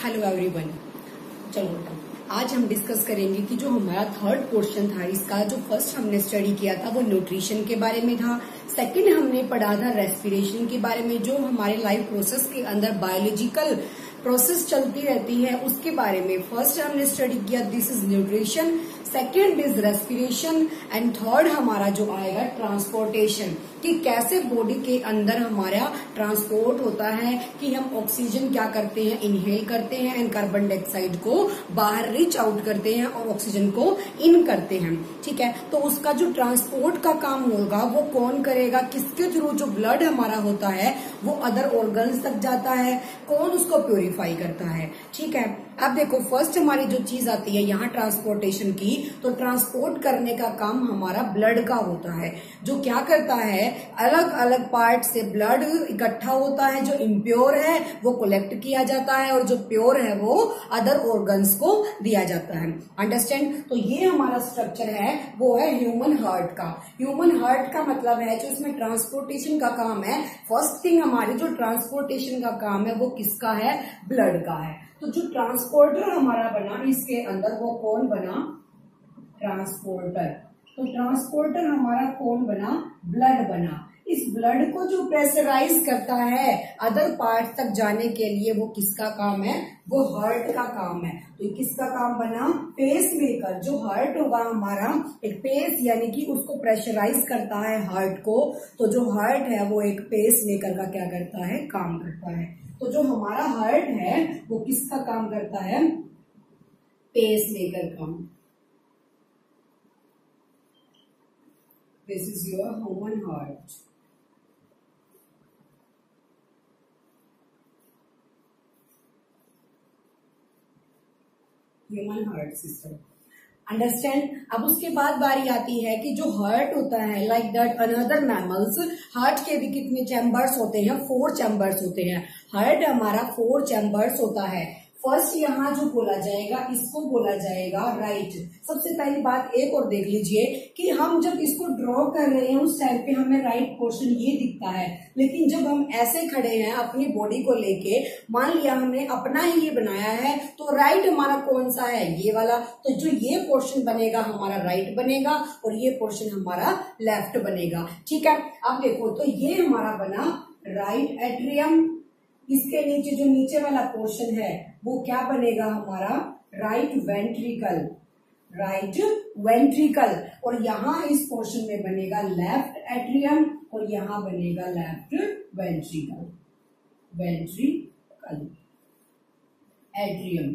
Hello everyone. चलो आज हम डिस्कस करेंगे कि जो हमारा थर्ड पोर्शन था इसका, जो फर्स्ट हमने स्टडी किया था वो न्यूट्रिशन के बारे में था। सेकंड हमने पढ़ा था रेस्पिरेशन के बारे में, जो हमारे लाइफ प्रोसेस के अंदर बायोलॉजिकल प्रोसेस चलती रहती है उसके बारे में फर्स्ट हमने स्टडी किया। This is nutrition, second is respiration and third हमारा जो आएगा ट्रांसपोर्टेशन, कि कैसे बॉडी के अंदर हमारा ट्रांसपोर्ट होता है, कि हम ऑक्सीजन क्या करते हैं, इनहेल करते हैं एंड कार्बन डाइऑक्साइड को बाहर रीच आउट करते हैं और ऑक्सीजन को इन करते हैं। ठीक है, तो उसका जो ट्रांसपोर्ट का काम होगा वो कौन करेगा, किसके थ्रू? जो ब्लड हमारा होता है वो अदर ऑर्गन्स तक जाता है, कौन उसको प्योरीफाई करता है। ठीक है, अब देखो फर्स्ट हमारी जो चीज आती है यहाँ ट्रांसपोर्टेशन की, तो ट्रांसपोर्ट करने का काम हमारा ब्लड का होता है, जो क्या करता है अलग अलग पार्ट से ब्लड इकट्ठा होता है, जो इम्प्योर है वो कलेक्ट किया जाता है और जो प्योर है वो अदर ऑर्गन्स को दिया जाता है। अंडरस्टैंड? तो ये हमारा स्ट्रक्चर है वो है ह्यूमन हार्ट का। ह्यूमन हार्ट का मतलब है जो इसमें ट्रांसपोर्टेशन का काम है। फर्स्ट थिंग हमारी जो ट्रांसपोर्टेशन का काम है वो किसका है? ब्लड का है। तो जो ट्रांसपोर्टर हमारा बना इसके अंदर वो कौन बना? ट्रांसपोर्टर। तो ट्रांसपोर्टर हमारा कौन बना? ब्लड बना। इस ब्लड को जो प्रेशराइज करता है अदर पार्ट तक जाने के लिए वो किसका काम है? वो हार्ट का काम है। तो किसका काम बना? Pace maker. जो हार्ट होगा हमारा एक पेस, यानी कि उसको प्रेशराइज करता है हार्ट को। तो जो हार्ट है वो एक पेस मेकर का क्या करता है? काम करता है। तो जो हमारा हार्ट है वो किसका काम करता है? पेस मेकर का। This is your human heart. Human heart system. Understand? अब उसके बाद बारी आती है कि जो हार्ट होता है like that another mammals, heart के भी कितने चैम्बर्स होते हैं? 4 चैम्बर्स होते हैं। हार्ट हमारा 4 चैम्बर्स होता है। फर्स्ट यहाँ जो बोला जाएगा इसको बोला जाएगा राइट। सबसे पहली बात एक और देख लीजिए कि हम जब इसको ड्रॉ कर रहे हैं उस टाइम पे हमें राइट पोर्शन ये दिखता है, लेकिन जब हम ऐसे खड़े हैं अपनी बॉडी को लेके, मान लिया हमने अपना ही ये बनाया है, तो राइट हमारा कौन सा है? ये वाला। तो जो ये पोर्शन बनेगा हमारा राइट बनेगा और ये पोर्शन हमारा लेफ्ट बनेगा। ठीक है, अब देखो तो ये हमारा बना राइट एट्रियम। इसके नीचे जो नीचे वाला पोर्शन है वो क्या बनेगा हमारा? Right ventricle. Right ventricle. और यहाँ इस पोर्शन में बनेगा लेफ्ट एट्रियम और यहाँ बनेगा left ventricle. Ventricle atrium.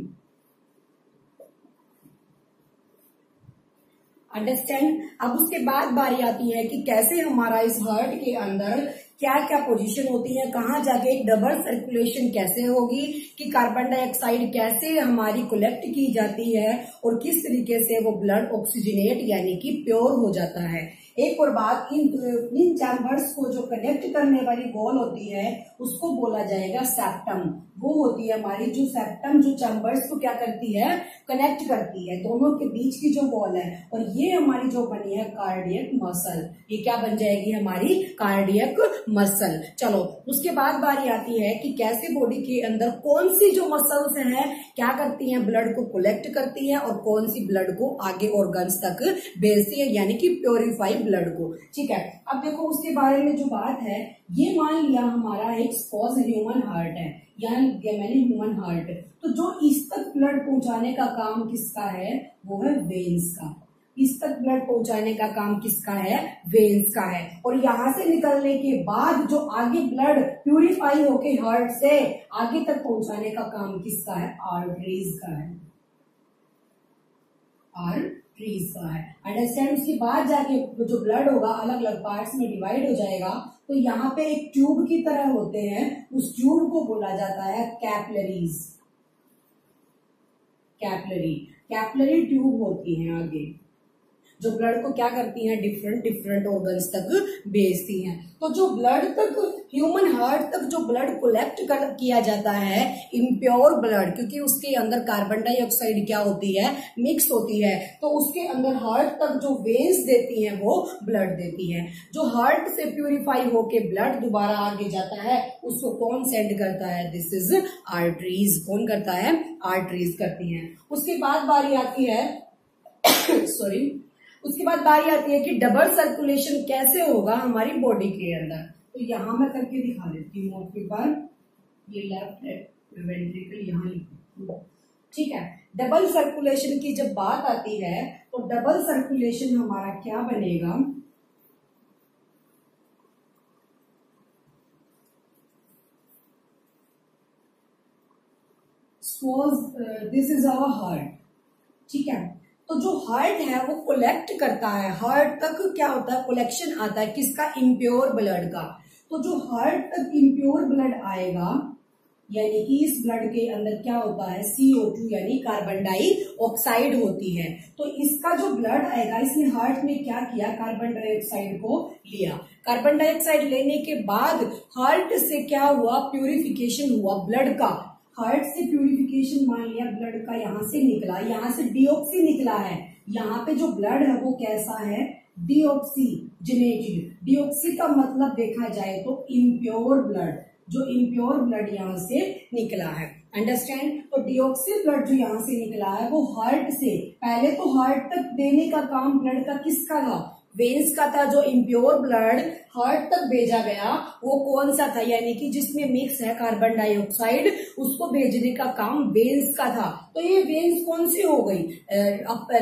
Understand? अब उसके बाद बारी आती है कि कैसे हमारा इस हार्ट के अंदर क्या क्या पोजीशन होती है, कहाँ जाके एक डबल सर्कुलेशन कैसे होगी, कि कार्बन डाइऑक्साइड कैसे हमारी कलेक्ट की जाती है और किस तरीके से वो ब्लड ऑक्सीजनेट यानी कि प्योर हो जाता है। एक और बात, इन चैम्बर्स को जो कनेक्ट करने वाली वॉल होती है उसको बोला जाएगा सेप्टम। वो होती है हमारी जो सेप्टम, जो चैम्बर्स को क्या करती है? कनेक्ट करती है, दोनों के बीच की जो वॉल है। और ये हमारी जो बनी है कार्डियक मसल। ये क्या बन जाएगी? हमारी कार्डियक मसल। चलो उसके बाद बारी आती है कि कैसे बॉडी के अंदर कौन सी जो मसल्स हैं क्या करती हैं? ब्लड को कलेक्ट करती है और कौन सी ब्लड को आगे ऑर्गन्स तक भेजती है, यानी कि प्योरीफाई ब्लड को। ठीक है, अब देखो उसके बारे में जो बात है, ये मान लिया हमारा एक सपोज ह्यूमन हार्ट है, यहाँ मैंने ह्यूमन हार्ट। तो जो इस तक ब्लड पहुंचाने का काम किसका है? वो है वेन्स का। इस तक ब्लड पहुंचाने का काम किसका है? वेन्स का है। और यहाँ से निकलने के बाद जो आगे ब्लड प्यूरिफाई होके हार्ट से आगे तक पहुंचाने का काम किसका है? आर्टरीज का है। आर्टरीज का है। अंडरस्टैंड? उसके बाद जाके जो ब्लड होगा अलग अलग पार्ट्स में डिवाइड हो जाएगा। तो यहाँ पे एक ट्यूब की तरह होते हैं, उस ट्यूब को बोला जाता है कैपिलरीज। कैपिलरी ट्यूब होती है आगे। जो ब्लड को क्या करती हैं, डिफरेंट डिफरेंट ऑर्गन्स तक भेजती हैं। तो जो ब्लड तक, ह्यूमन हार्ट तक जो ब्लड कलेक्ट किया जाता है, इम्प्योर ब्लड, क्योंकि उसके अंदर कार्बन डाइऑक्साइड क्या होती है, मिक्स होती है, तो उसके अंदर हार्ट तक जो वेन्स देती हैं वो ब्लड देती हैं। जो हार्ट से प्यूरिफाई होके ब्लड दोबारा आगे जाता है, उसको कौन सेंड करता है, दिस इज आर्टरीज। कौन करता है, आर्टरीज करती हैं। उसके बाद बारी आती है सॉरी उसके बाद बारी आती है कि डबल सर्कुलेशन कैसे होगा हमारी बॉडी के अंदर। तो यहां मैं करके दिखा देती हूँ आपके पास, ये लेफ्ट वेंट्रिकल यहाँ लिखो, ठीक है। डबल सर्कुलेशन की जब बात आती है तो डबल सर्कुलेशन हमारा क्या बनेगा, दिस इज आवर हार्ट, ठीक है। तो जो हार्ट है वो कलेक्ट करता है, हार्ट तक क्या होता है, कलेक्शन आता है किसका, इम्प्योर ब्लड का। तो जो हार्ट तक इम्प्योर ब्लड आएगा, यानी कि इस ब्लड के अंदर क्या होता है, CO2 यानी कार्बन डाइऑक्साइड होती है। तो इसका जो ब्लड आएगा, इसने हार्ट में क्या किया, कार्बन डाइऑक्साइड को लिया। कार्बन डाइऑक्साइड लेने के बाद हार्ट से क्या हुआ, प्यूरिफिकेशन हुआ ब्लड का। हार्ट से प्यूरिफिकेशन मान लिया ब्लड का, यहां से निकला, यहां से डीऑक्सी निकला है। यहाँ पे जो ब्लड है वो कैसा है, डीऑक्सीजनेटेड। डीऑक्सी का मतलब देखा जाए तो इम्प्योर ब्लड, जो इम्प्योर ब्लड यहाँ से निकला है, अंडरस्टैंड। तो डीऑक्सी ब्लड जो यहाँ से निकला है वो हार्ट से, पहले तो हार्ट तक देने का काम ब्लड का किसका था, वेन्स का था। जो इम्प्योर ब्लड हार्ट तक भेजा गया वो कौन सा था, यानी कि जिसमें मिक्स है कार्बन डाइऑक्साइड, उसको भेजने का काम वेन्स का था। तो ये वेन्स कौन सी हो गई,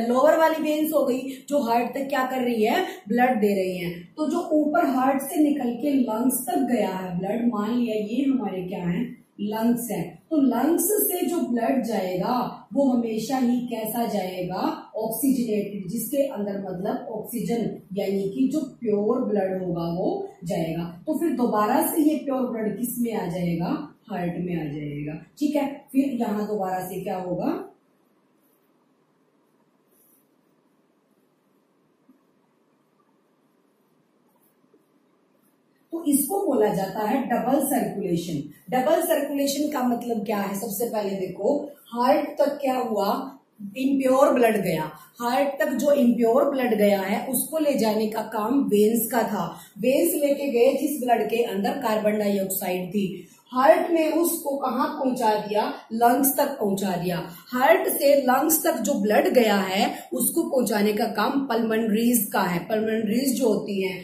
लोअर वाली वेन्स हो गई, जो हार्ट तक क्या कर रही है, ब्लड दे रही है। तो जो ऊपर हार्ट से निकल के लंग्स तक गया है ब्लड, मान लिया ये हमारे क्या है, लंग्स है। तो लंग्स से जो ब्लड जाएगा वो हमेशा ही कैसा जाएगा, ऑक्सीजनेटेड, जिसके अंदर मतलब ऑक्सीजन, यानी कि जो प्योर ब्लड होगा वो जाएगा। तो फिर दोबारा से ये प्योर ब्लड किस में आ जाएगा, हार्ट में आ जाएगा, ठीक है। फिर यहां दोबारा से क्या होगा, तो इसको बोला जाता है डबल सर्कुलेशन। डबल सर्कुलेशन का मतलब क्या है, सबसे पहले देखो, हार्ट तक क्या हुआ, इम्प्योर ब्लड गया। हार्ट तक जो इम्प्योर ब्लड गया है उसको ले जाने का काम वेन्स का था। वेन्स लेके गए जिस ब्लड के अंदर कार्बन डाइऑक्साइड थी, हार्ट ने उसको कहाँ पहुंचा दिया, लंग्स तक पहुंचा दिया। हार्ट से लंग्स तक जो ब्लड गया है उसको पहुंचाने का काम पल्मोनरीज का है। पल्मोनरीज जो होती है,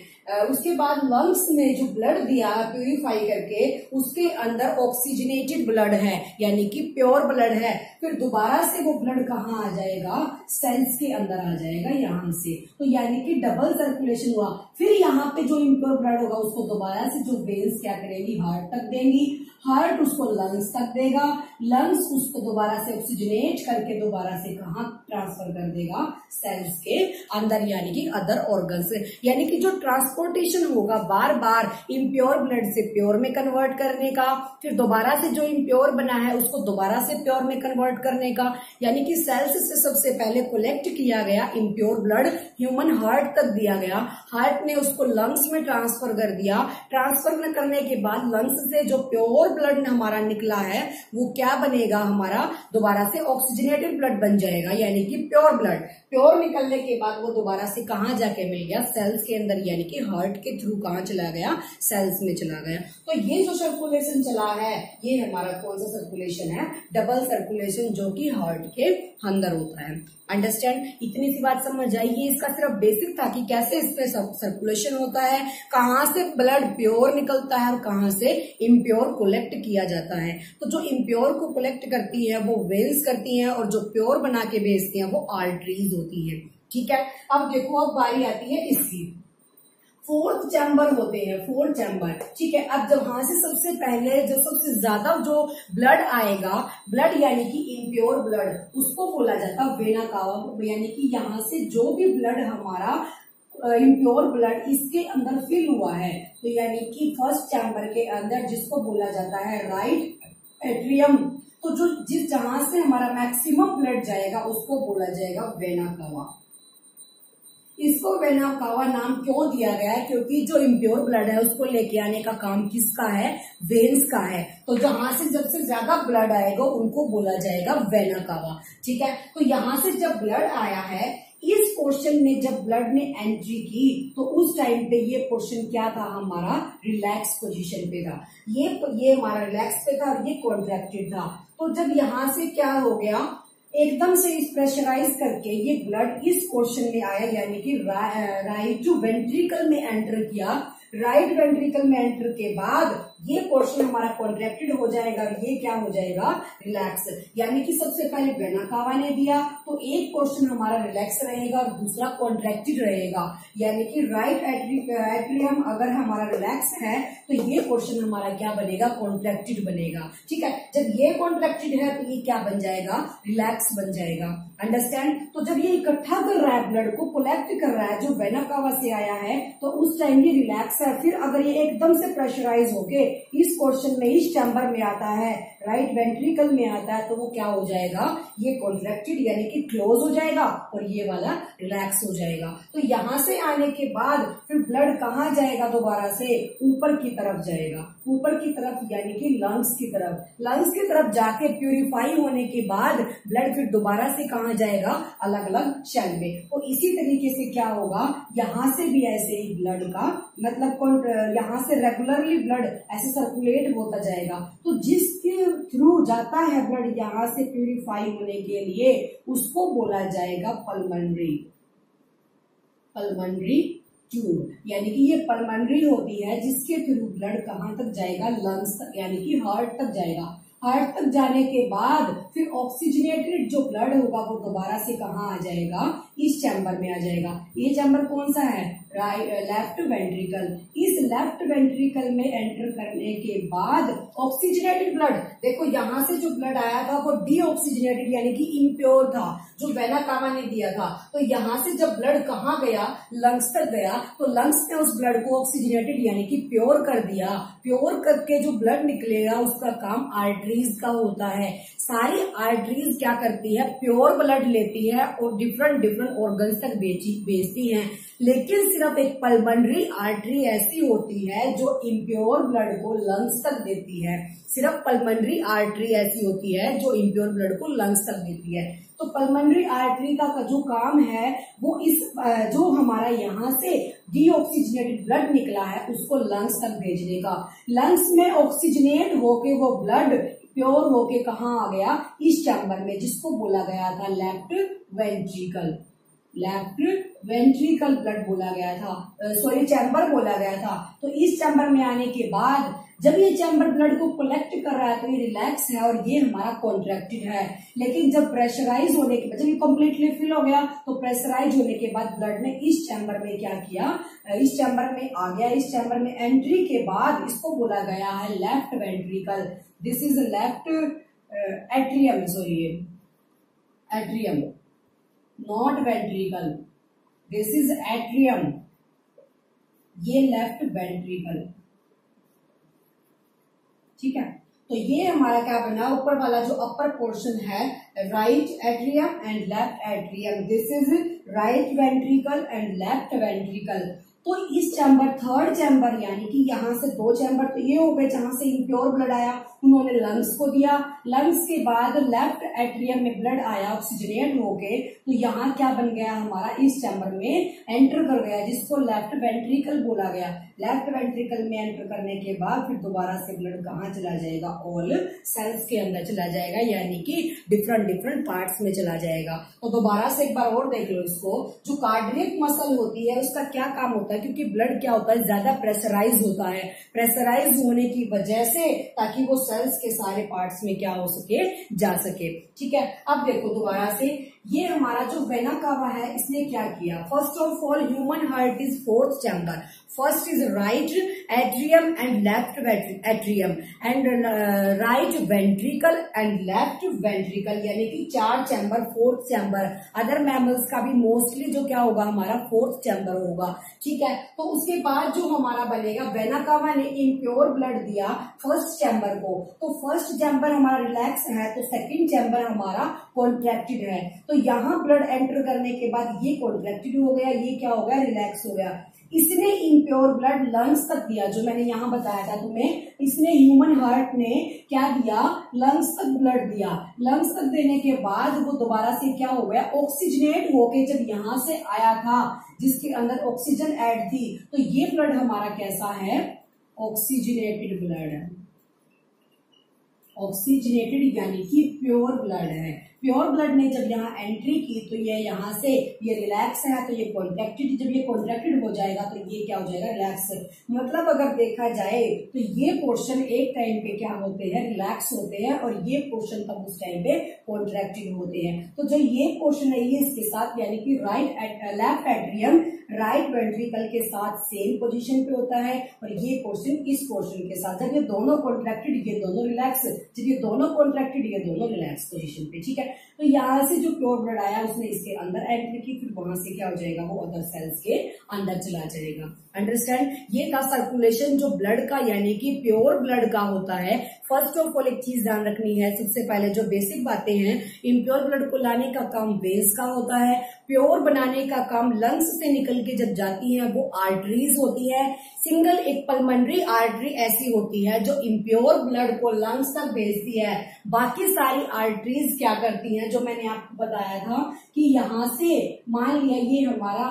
उसके बाद लंग्स में जो ब्लड दिया प्यूरिफाई करके, उसके अंदर ऑक्सीजनेटेड ब्लड है, यानी कि प्योर ब्लड है। फिर दोबारा से वो ब्लड कहाँ आ जाएगा, सेल्स के अंदर आ जाएगा यहां से। तो यानी कि डबल सर्कुलेशन हुआ। फिर यहाँ पे जो इम्प्योर ब्लड होगा उसको दोबारा से जो वेन्स क्या करेंगी, हार्ट तक देंगी, हार्ट उसको लंग्स तक देगा, लंग्स उसको दोबारा से ऑक्सीजनेट करके दोबारा से कहाँ ट्रांसफर कर देगा, सेल्स के अंदर, यानी कि अदर ऑर्गन से। यानी कि जो ट्रांसपोर्टेशन होगा बार बार इम्प्योर ब्लड से प्योर में कन्वर्ट करने का, फिर दोबारा से जो इम्प्योर बना है उसको दोबारा से प्योर में कन्वर्ट करने का, यानी कि सेल्स से सबसे पहले कलेक्ट किया गया इम्प्योर ब्लड ह्यूमन हार्ट तक दिया गया, हार्ट ने उसको लंग्स में ट्रांसफर कर दिया। ट्रांसफर करने के बाद लंग्स से जो प्योर ब्लड हमारा निकला है वो क्या बनेगा, हमारा दोबारा से ऑक्सीजनेटेड ब्लड बन जाएगा, यानी कि प्योर ब्लड। प्योर निकलने के बाद वो दोबारा से कहाँ जाके मिल गया, सेल्स के अंदर, यानी कि हार्ट के थ्रू कहाँ चला गया, सेल्स में चला गया। तो ये जो सर्कुलेशन चला है ये हमारा कौन सा सर्कुलेशन है, डबल सर्कुलेशन, जो कि हार्ट के अंदर होता है। अंडरस्टैंड, इतनी सी बात समझ आई। ये इसका सिर्फ बेसिक था कि कैसे इसमें सर्कुलेशन होता है, कहाँ से ब्लड प्योर निकलता है और कहाँ से इम्प्योर कलेक्ट किया जाता है। तो जो इम्प्योर को कलेक्ट करती है वो वेन्स करती हैं, और जो प्योर बना के भेजती हैं वो आर्टरीज होती है, ठीक है। अब देखो, अब बारी आती है इसकी, फोर्थ चैम्बर होते हैं, फोर्थ चैम्बर, ठीक है। अब जब वहां से सबसे पहले जो सबसे ज्यादा जो ब्लड आएगा, ब्लड यानी कि इम्प्योर ब्लड, उसको बोला जाता है वेना कावा, यानी कि यहाँ से जो भी ब्लड हमारा इम्प्योर ब्लड इसके अंदर फिल हुआ है, तो यानी कि फर्स्ट चैम्बर के अंदर, जिसको बोला जाता है राइट एट्रियम, तो जो जिस जहां से हमारा मैक्सिमम ब्लड जाएगा उसको बोला जाएगा वेना कावा। इसको वेना कावा नाम क्यों दिया गया है? क्योंकि जो इम्प्योर ब्लड है उसको लेके आने का काम किसका है? वेन्स का है। तो जहां से जब से ज्यादा ब्लड आएगा उनको बोला जाएगा वेना कावा। ठीक है, तो यहां से जब ब्लड आया है, इस पोर्शन में जब ब्लड ने एंट्री की तो उस टाइम पे ये पोर्शन क्या था? हमारा रिलैक्स पोजीशन पे था। ये हमारा रिलैक्स पे था और ये कॉन्ट्रैक्टेड था। तो जब यहां से क्या हो गया, एकदम से इस प्रेशराइज करके ये ब्लड इस पोर्शन में आया, यानी कि राइट वेंट्रिकल में एंटर किया। राइट वेंट्रिकल में एंटर के बाद ये पोर्शन हमारा कॉन्ट्रैक्टेड हो जाएगा और ये क्या हो जाएगा? रिलैक्स। यानी कि सबसे पहले वेना कावा ने दिया तो एक पोर्शन हमारा रिलैक्स रहेगा और दूसरा कॉन्ट्रैक्टेड रहेगा। यानी कि राइट एट्रियम अगर हमारा रिलैक्स है तो ये पोर्शन हमारा क्या बनेगा? कॉन्ट्रैक्टेड बनेगा। ठीक है, जब ये कॉन्ट्रैक्टेड है तो ये क्या बन जाएगा? रिलैक्स बन जाएगा। अंडरस्टैंड? तो जब ये इकट्ठा कर रहा है, ब्लड को कलेक्ट कर रहा है जो वेना कावा से आया है, तो उस टाइम ये रिलैक्स है। फिर अगर ये एकदम से प्रेशराइज होके इस पोर्शन में, इस चैम्बर में आता है, राइट वेंट्रिकल में आता है, तो वो क्या हो जाएगा? ये कॉन्ट्रैक्टेड यानी कि क्लोज हो जाएगा और ये वाला रिलैक्स हो जाएगा। तो यहां से आने के बाद फिर ब्लड कहाँ जाएगा? दोबारा से ऊपर की तरफ जाएगा। ऊपर की तरफ यानी कि लंग्स की तरफ। लंग्स की तरफ जाके प्यूरिफाई होने के बाद ब्लड फिर दोबारा से कहाँ जाएगा? अलग अलग सेल में। तो इसी तरीके से क्या होगा, यहाँ से भी ऐसे ही ब्लड का मतलब यहाँ से रेगुलरली ब्लड ऐसे सर्कुलेट होता जाएगा। तो जिसके थ्रू जाता है ब्लड यहाँ से प्यूरिफाई होने के लिए, उसको बोला जाएगा पल्मोनरी ट्यूब। यानी कि ये पल्मोनरी होती है जिसके थ्रू ब्लड कहाँ तक जाएगा? लंग्स तक, यानी कि हार्ट तक जाएगा। हार्ट तक जाने के बाद फिर ऑक्सीजनेटेड जो ब्लड होगा वो दोबारा से कहाँ आ जाएगा? इस चैम्बर में आ जाएगा। ये चैम्बर कौन सा है? Left ventricle. इस लेफ्ट वेंट्रिकल में एंटर करने के बाद ऑक्सीजनेटेड ब्लड, देखो यहाँ से जो ब्लड आया था वो डीऑक्सीजनेटेड यानी कि इम्प्योर था, जो वेना कावा ने दिया था। तो यहाँ से जब ब्लड कहाँ गया? लंग्स तक गया। तो लंग्स ने उस ब्लड को ऑक्सीजनेटेड यानी कि प्योर कर दिया। प्योर करके जो ब्लड निकलेगा उसका काम आर्टरीज का होता है। सारी आर्टरीज क्या करती है? प्योर ब्लड लेती है और डिफरेंट ऑर्गन्स तक भेजती हैं। लेकिन सिर्फ एक पल्मोनरी आर्टरी ऐसी होती है जो इम्प्योर ब्लड को लंग्स तक देती है। सिर्फ पल्मोनरी आर्टरी ऐसी होती है जो इम्प्योर ब्लड को लंग्स तक देती है। तो पल्मोनरी आर्टरी का जो काम है वो इस जो हमारा यहाँ से डीऑक्सीजनेटेड ब्लड निकला है उसको लंग्स तक भेजने का। लंग्स में ऑक्सीजनेट होके वो ब्लड प्योर होके कहाँ आ गया? इस चैम्बर में, जिसको बोला गया था left ventricle. Left ventricle blood बोला गया था, सॉरी चैम्बर बोला गया था। तो इस चैम्बर में आने के बाद जब ये चैम्बर ब्लड को कलेक्ट कर रहा है तो ये रिलैक्स है और ये हमारा कॉन्ट्रैक्टेड है। लेकिन जब प्रेशराइज होने के बाद, जब ये कम्प्लीटली फिल हो गया तो प्रेशराइज होने के बाद ब्लड ने इस चैम्बर में क्या किया? इस चैम्बर में आ गया। इस चैम्बर में एंट्री के बाद इसको बोला गया है left ventricle. This is left atrium, sorry atrium, not ventricle, this is atrium, ये लेफ्ट वेंट्रिकल। ठीक है, तो ये हमारा क्या बना? ऊपर वाला जो अपर पोर्शन है right atrium and left atrium, this is right ventricle and left ventricle. तो इस चैम्बर, थर्ड चैम्बर यानी कि यहाँ से दो चैम्बर तो ये हो गए जहां से इम्प्योर ब्लड आया, उन्होंने लंग्स को दिया। लंग्स के बाद लेफ्ट एट्रियम में ब्लड आया ऑक्सीजनेट होके, तो यहाँ क्या बन गया हमारा? इस चैम्बर में एंटर कर गया जिसको लेफ्ट वेंट्रिकल बोला गया। लेफ्ट वेंट्रिकल में एंटर करने के बाद फिर दोबारा से ब्लड कहाँ चला जाएगा? ऑल सेल्स के अंदर चला जाएगा, यानी कि डिफरेंट पार्ट्स में चला जाएगा। तो दोबारा से एक बार और देख लो इसको। जो कार्डियक मसल होती है उसका क्या काम होता है? क्योंकि ब्लड क्या होता है? ज्यादा प्रेशराइज होता है। प्रेशराइज होने की वजह से ताकि वो सेल्स के सारे पार्ट्स में क्या हो सके? जा सके। ठीक है, अब देखो दोबारा से, ये हमारा जो वेना कावा है इसने क्या किया? First of all human heart is fourth chamber. First is right atrium and left atrium and right ventricle and left ventricle, यानी कि चार chamber, fourth chamber. Other mammals का भी मोस्टली जो क्या होगा? हमारा फोर्थ चैम्बर होगा। ठीक है, तो उसके बाद जो हमारा बनेगा, वेना कावा ने इम्प्योर ब्लड दिया फर्स्ट चैम्बर को, तो फर्स्ट चैम्बर हमारा रिलैक्स है तो सेकंड चैम्बर हमारा कॉन्ट्रैक्टेड है। तो तो यहाँ ब्लड एंटर करने के बाद ये कॉन्ट्रैक्टेड हो गया, ये क्या हो गया, रिलैक्स हो गया। इसने इम्प्योर ब्लड लंग्स तक दिया, जो मैंने यहाँ बताया था तुम्हें, इसने ह्यूमन हार्ट ने क्या दिया, लंग्स तक ब्लड दिया। लंग्स तक देने के बाद वो दोबारा से क्या हो गया, ऑक्सीजनेट होके जब यहाँ से आया था जिसके अंदर ऑक्सीजन ऐड थी, तो ये ब्लड हमारा कैसा है, ऑक्सीजनेटेड ब्लड है। ऑक्सीजनेटेड यानी कि प्योर ब्लड है। प्योर ब्लड ने जब यहाँ एंट्री की तो ये यहाँ से ये रिलैक्स है, तो ये कॉन्ट्रैक्टेड, जब ये कॉन्ट्रैक्टेड हो जाएगा तो ये क्या हो जाएगा, रिलैक्स। मतलब अगर देखा जाए तो ये पोर्शन एक टाइम पे क्या होते हैं, रिलैक्स होते हैं, और ये पोर्शन तब उस टाइम पे कॉन्ट्रैक्टेड होते हैं। तो जो ये पोर्शन है ये इसके साथ, यानी कि लेफ्ट एट्रियम राइट वेंट्रिकल के साथ सेम पोजीशन पे होता है, और ये पोर्शन इस पोर्शन के साथ। जब ये दोनों कॉन्ट्रैक्टेड, ये दोनों रिलैक्स, जब ये दोनों कॉन्ट्रैक्टेड, ये दोनों रिलैक्स पोजीशन पे, ठीक है। तो यहाँ से जो प्योर ब्लड आया उसने इसके अंदर एंट्री की, फिर वहां से क्या हो जाएगा, वो अदर सेल्स के अंदर चला जाएगा। अंडरस्टैंड, ये था सर्कुलेशन जो ब्लड का यानी कि प्योर ब्लड का होता है। फर्स्ट ऑफ ऑल एक चीज ध्यान रखनी है, सबसे पहले जो बेसिक बातें हैं, इम्प्योर ब्लड को लाने का काम वेन्स का होता है, प्योर बनाने का काम लंग्स से निकल के जब जाती है वो आर्टरीज होती है। सिंगल एक पल्मोनरी आर्टरी ऐसी होती है जो इम्प्योर ब्लड को लंग्स तक भेजती है। बाकी सारी आर्टरीज क्या करती हैं, जो मैंने आपको बताया था कि यहाँ से मान लिया ये हमारा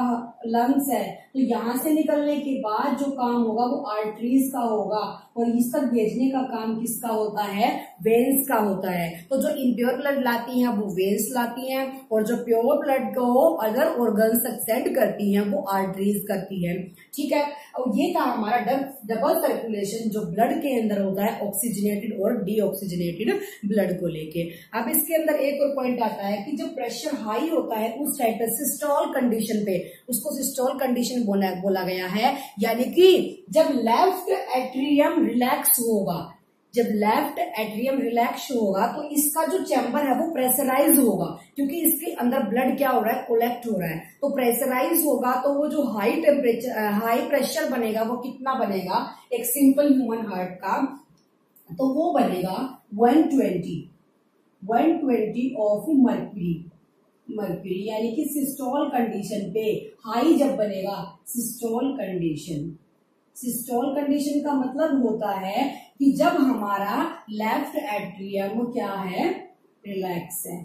लंग्स है, तो यहाँ से निकलने के बाद जो काम होगा वो आर्टरीज का होगा, और इस तक भेजने का काम किसका होता है, वेन्स का होता है। तो जो इम्प्योर ब्लड लाती हैं वो वेन्स लाती हैं, और जो प्योर ब्लड को अदर ऑर्गन्स तक सेंड करती हैं वो आर्टरीज करती है, ठीक है। और ये था हमारा डबल सर्कुलेशन जो ब्लड के अंदर होता है, ऑक्सीजनेटेड और डीऑक्सीजनेटेड ब्लड को लेके। अब इसके अंदर एक और पॉइंट आता है कि जब प्रेशर हाई होता है उस टाइप पे सिस्टोल कंडीशन पे, उसको सिस्टोल कंडीशन बोला गया है, यानी कि जब लेफ्ट एट्रियम रिलैक्स होगा, जब लेफ्ट एट्रियम रिलैक्स होगा तो इसका जो चैम्बर है वो प्रेशराइज होगा, क्योंकि इसके अंदर ब्लड क्या हो रहा है, कलेक्ट हो रहा है, तो प्रेशराइज होगा। तो वो जो हाई प्रेशर बनेगा वो कितना बनेगा, एक सिंपल ह्यूमन हार्ट का, तो वो बनेगा 120 ऑफ मर्क्यूरी, यानी कि सिस्टोल कंडीशन पे हाई जब बनेगा, सिस्टोल कंडीशन का मतलब होता है कि जब हमारा लेफ्ट एट्रियम क्या है, रिलैक्स है,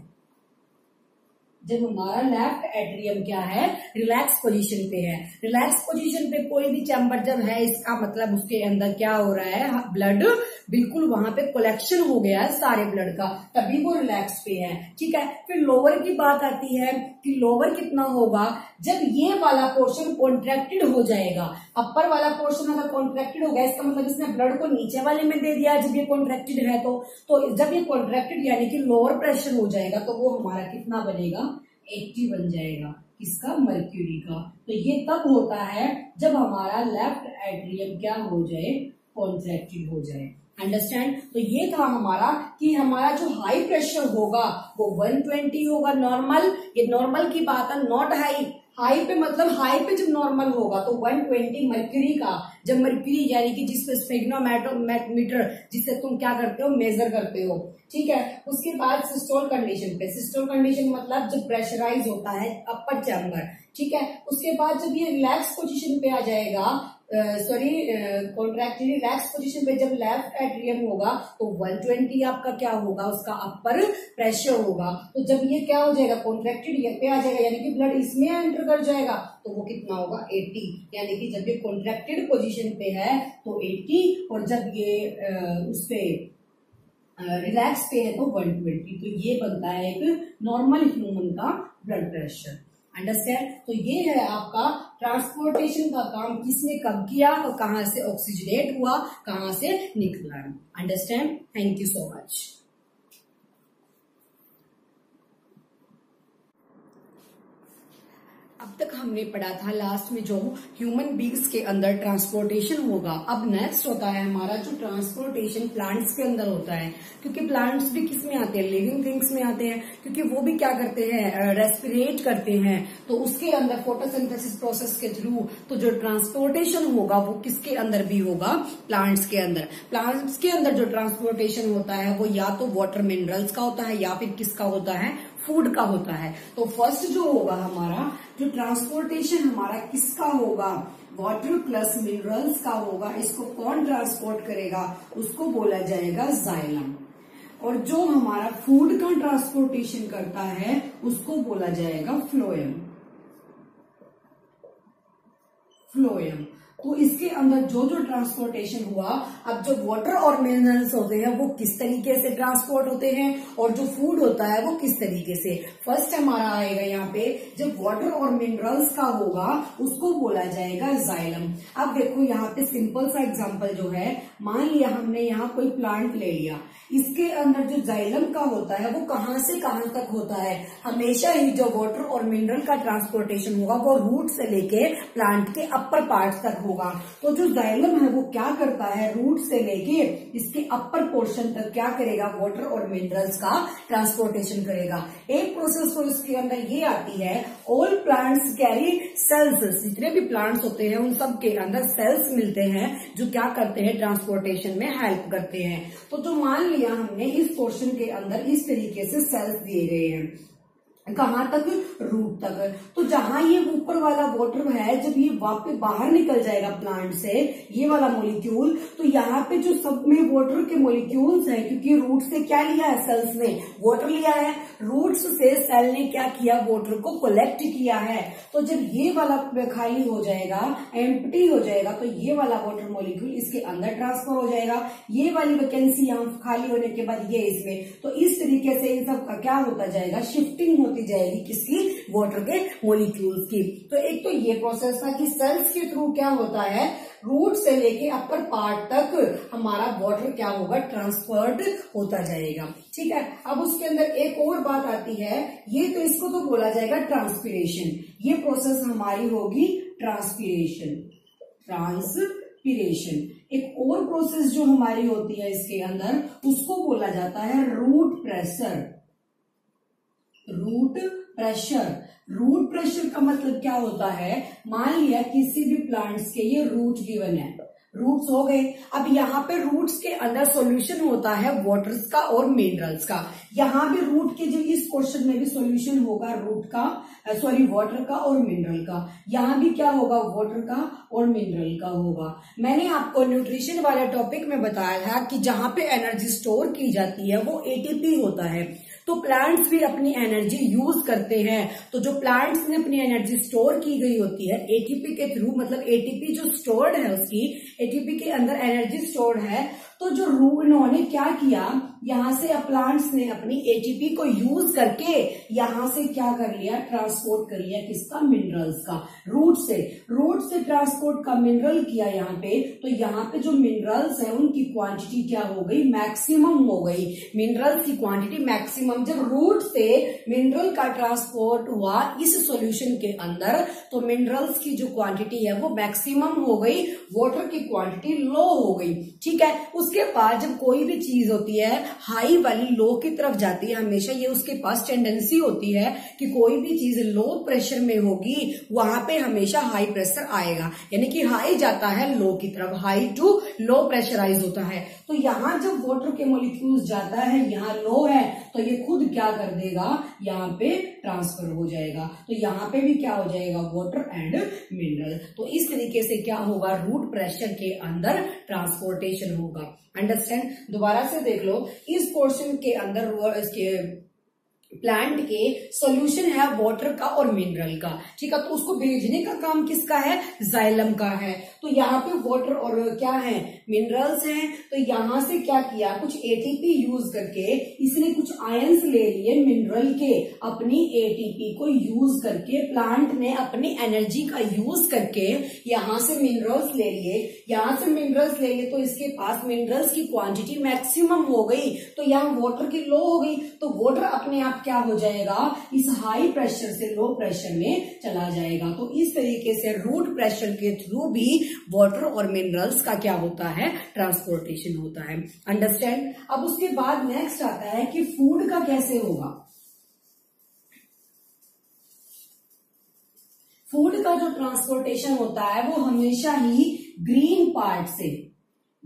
जब हमारा लेफ्ट एट्रियम क्या है, रिलैक्स पोजीशन पे है। रिलैक्स पोजीशन पे कोई भी चैम्बर जब है, इसका मतलब उसके अंदर क्या हो रहा है, ब्लड बिल्कुल वहां पे कलेक्शन हो गया है सारे ब्लड का, तभी वो रिलैक्स पे है, ठीक है। फिर लोअर की बात आती है कि लोअर कितना होगा, जब ये वाला पोर्शन कॉन्ट्रैक्टेड हो जाएगा। अपर वाला पोर्शन अगर कॉन्ट्रैक्टेड हो गया, इसका मतलब इसने ब्लड को नीचे वाले में दे दिया जब ये कॉन्ट्रैक्टेड है, तो जब ये कॉन्ट्रैक्टेड यानी कि लोअर प्रेशर हो जाएगा, तो वो हमारा कितना बनेगा, 80 बन जाएगा, किसका, मर्क्यूरी का। तो ये तब होता है जब हमारा लेफ्ट एट्रियम क्या हो जाए, कॉन्ट्रैक्टेड हो जाए। अंडरस्टैंड। तो ये था हमारा कि हमारा जो हाई प्रेशर होगा वो 120 होगा नॉर्मल। ये नॉर्मल की बात है, नॉट हाई। हाई पे मतलब हाई पे जब नॉर्मल होगा तो 120 मर्क्यूरी का, जब मर्क्यूरी यानी कि जिसपे स्फेग्नोमीटर जिससे तुम क्या करते हो, मेजर करते हो, ठीक है। उसके बाद सिस्टोल कंडीशन पे, सिस्टोल कंडीशन मतलब जब प्रेशराइज होता है अपर चैम्बर, ठीक है। उसके बाद जब ये रिलैक्स पोजीशन पे आ जाएगा, कॉन्ट्रैक्टेड रिलैक्स पोजीशन पे जब लेफ्ट एट्रियम होगा तो 120 आपका क्या होगा, उसका अपर प्रेशर होगा। तो जब ये क्या हो जाएगा, कॉन्ट्रैक्टेड पे आ जाएगा, यानी कि ब्लड इसमें एंटर कर जाएगा, तो वो कितना होगा, 80। यानी कि जब ये कॉन्ट्रैक्टेड पोजीशन पे है तो 80, और जब ये उस पे रिलैक्स पे है तो 120। तो ये बनता है एक नॉर्मल ह्यूमन का ब्लड प्रेशर। अंडरस्टैंड। तो ये है आपका ट्रांसपोर्टेशन का काम किसने कब किया और कहां से ऑक्सीजनेट हुआ, कहां से निकला। Understand. Thank you so much. अब तक हमने पढ़ा था लास्ट में जो ह्यूमन बींग्स के अंदर ट्रांसपोर्टेशन होगा। अब नेक्स्ट होता है हमारा जो ट्रांसपोर्टेशन प्लांट्स के अंदर होता है, क्योंकि प्लांट्स भी किस में आते हैं, लिविंग थिंग्स में आते हैं, क्योंकि वो भी क्या करते हैं, रेस्पिरेट करते हैं। तो उसके अंदर फोटोसिंथेसिस प्रोसेस के थ्रू तो जो ट्रांसपोर्टेशन होगा वो किसके अंदर भी होगा, प्लांट्स के अंदर। प्लांट्स के अंदर जो ट्रांसपोर्टेशन होता है वो या तो वाटर मिनरल्स का होता है या फिर किसका होता है, फूड का होता है। तो फर्स्ट जो होगा हमारा जो ट्रांसपोर्टेशन हमारा किसका होगा, वाटर प्लस मिनरल्स का होगा। इसको कौन ट्रांसपोर्ट करेगा, उसको बोला जाएगा जाइलम। और जो हमारा फूड का ट्रांसपोर्टेशन करता है उसको बोला जाएगा फ्लोएम। फ्लोएम। तो इसके अंदर जो जो ट्रांसपोर्टेशन हुआ, अब जो वाटर और मिनरल्स होते हैं वो किस तरीके से ट्रांसपोर्ट होते हैं और जो फूड होता है वो किस तरीके से। फर्स्ट हमारा आएगा यहाँ पे जब वाटर और मिनरल्स का होगा उसको बोला जाएगा जाइलम। अब देखो यहाँ पे सिंपल सा एग्जांपल जो है, मान लिया हमने यहाँ कोई प्लांट ले लिया, इसके अंदर जो जाइलम का होता है वो कहाँ से कहाँ तक होता है, हमेशा ही जो वाटर और मिनरल का ट्रांसपोर्टेशन होगा वो रूट से लेके प्लांट के अपर पार्ट तक होगा। तो जो जाइलम है वो क्या करता है, रूट से लेके इसके अपर पोर्शन तक क्या करेगा, वाटर और मिनरल्स का ट्रांसपोर्टेशन करेगा। एक प्रोसेस तो इसके अंदर ये आती है, ऑल प्लांट्स कैरी सेल्स, जितने भी प्लांट्स होते हैं उन सब के अंदर सेल्स मिलते हैं जो क्या करते हैं, ट्रांसपोर्टेशन में हेल्प करते हैं। तो जो मान लिया हमने इस पोर्शन के अंदर इस तरीके से सेल्स दिए गए हैं, कहाँ तक, रूट तक। तो जहां ये ऊपर वाला वाटर है, जब ये वापस बाहर निकल जाएगा प्लांट से, ये वाला मॉलिक्यूल, तो यहाँ पे जो सब में वाटर के मॉलिक्यूल्स हैं, क्योंकि रूट से क्या लिया है, सेल्स ने वाटर लिया है, रूट्स से सेल ने क्या किया, वाटर को कलेक्ट किया है। तो जब ये वाला खाली हो जाएगा, एम्प्टी हो जाएगा, तो ये वाला वाटर मॉलिक्यूल इसके अंदर ट्रांसफर हो जाएगा, ये वाली वैकेंसी यहाँ खाली होने के बाद ये इसमें। तो इस तरीके से इन सब का क्या होता जाएगा, शिफ्टिंग होती जाएगी किसकी, वाटर के मॉलिक्यूल्स की। तो एक तो ये प्रोसेस था कि सेल्स के थ्रू क्या होता है, रूट से लेके अपर पार्ट तक हमारा वाटर क्या होगा, ट्रांसफर्ड होता जाएगा। ठीक है। अब उसके अंदर एक और बात आती है, ये तो इसको तो बोला जाएगा ट्रांसपीरेशन। ये प्रोसेस हमारी होगी ट्रांसपीरेशन। ट्रांसपीरेशन। एक और प्रोसेस जो हमारी होती है इसके अंदर, उसको बोला जाता है root pressure. Root pressure. Root pressure का मतलब क्या होता है, मान लिया किसी भी प्लांट्स के ये रूट गिवन है, रूट्स हो गए। अब यहाँ पे रूट्स के अंदर सॉल्यूशन होता है वाटर्स का और मिनरल्स का। यहाँ भी रूट के जो इस क्वेश्चन में भी सॉल्यूशन होगा रूट का, सॉरी वाटर का और मिनरल का। यहाँ भी क्या होगा, वाटर का और मिनरल का होगा। मैंने आपको न्यूट्रिशन वाले टॉपिक में बताया था कि जहाँ पे एनर्जी स्टोर की जाती है वो एटीपी होता है। तो प्लांट्स भी अपनी एनर्जी यूज करते हैं। तो जो प्लांट्स में अपनी एनर्जी स्टोर की गई होती है एटीपी के थ्रू, मतलब एटीपी जो स्टोर्ड है उसकी, एटीपी के अंदर एनर्जी स्टोर्ड है। तो जो इन्होंने क्या किया, यहाँ से प्लांट्स ने अपनी एटीपी को यूज करके यहाँ से क्या कर लिया, ट्रांसपोर्ट कर लिया किसका, मिनरल्स का। रूट से ट्रांसपोर्ट का मिनरल किया यहाँ पे। तो यहाँ पे जो मिनरल्स है उनकी क्वांटिटी क्या हो गई, मैक्सिमम हो गई। मिनरल्स की क्वांटिटी मैक्सिमम। जब रूट से मिनरल का ट्रांसपोर्ट हुआ इस सॉल्यूशन के अंदर, तो मिनरल्स की जो क्वांटिटी है वो मैक्सिमम हो गई, वाटर की क्वांटिटी लो हो गई। ठीक है। उसके बाद जब कोई भी चीज होती है हाई वाली लो की तरफ जाती है, हमेशा ये उसके पास टेंडेंसी होती है कि कोई भी चीज लो प्रेशर में होगी वहां पे हमेशा हाई प्रेशर आएगा, यानी कि हाई जाता है लो की तरफ, हाई टू लो प्रेशराइज होता है। तो यहाँ जब वाटर के मॉलिक्यूल्स जाता है, यहाँ लो है तो ये खुद क्या कर देगा, यहाँ पे ट्रांसफर हो जाएगा। तो यहाँ पे भी क्या हो जाएगा, वाटर एंड मिनरल। तो इस तरीके से क्या होगा, रूट प्रेशर के अंदर ट्रांसपोर्टेशन होगा। अंडरस्टैंड। दोबारा से देख लो, इस पोर्शन के अंदर इसके प्लांट के सॉल्यूशन है वाटर का और मिनरल का। ठीक है। तो उसको भेजने का काम किसका है, जाइलम का है। तो यहाँ पे वाटर और क्या है, मिनरल्स हैं। तो यहाँ से क्या किया, कुछ एटीपी यूज करके इसने कुछ आयंस ले लिए मिनरल के, अपनी एटीपी को यूज करके प्लांट ने अपनी एनर्जी का यूज करके यहाँ से मिनरल्स ले लिए। यहाँ से मिनरल्स ले लिए तो इसके पास मिनरल्स की क्वांटिटी मैक्सिमम हो गई, तो यहाँ वाटर की लो हो गई। तो वाटर अपने आप क्या हो जाएगा, इस हाई प्रेशर से लो प्रेशर में चला जाएगा। तो इस तरीके से रूट प्रेशर के थ्रू भी वाटर और मिनरल्स का क्या होता है, ट्रांसपोर्टेशन होता है। अंडरस्टैंड। अब उसके बाद नेक्स्ट आता है कि फूड का कैसे होगा। फूड का जो ट्रांसपोर्टेशन होता है वो हमेशा ही ग्रीन पार्ट से,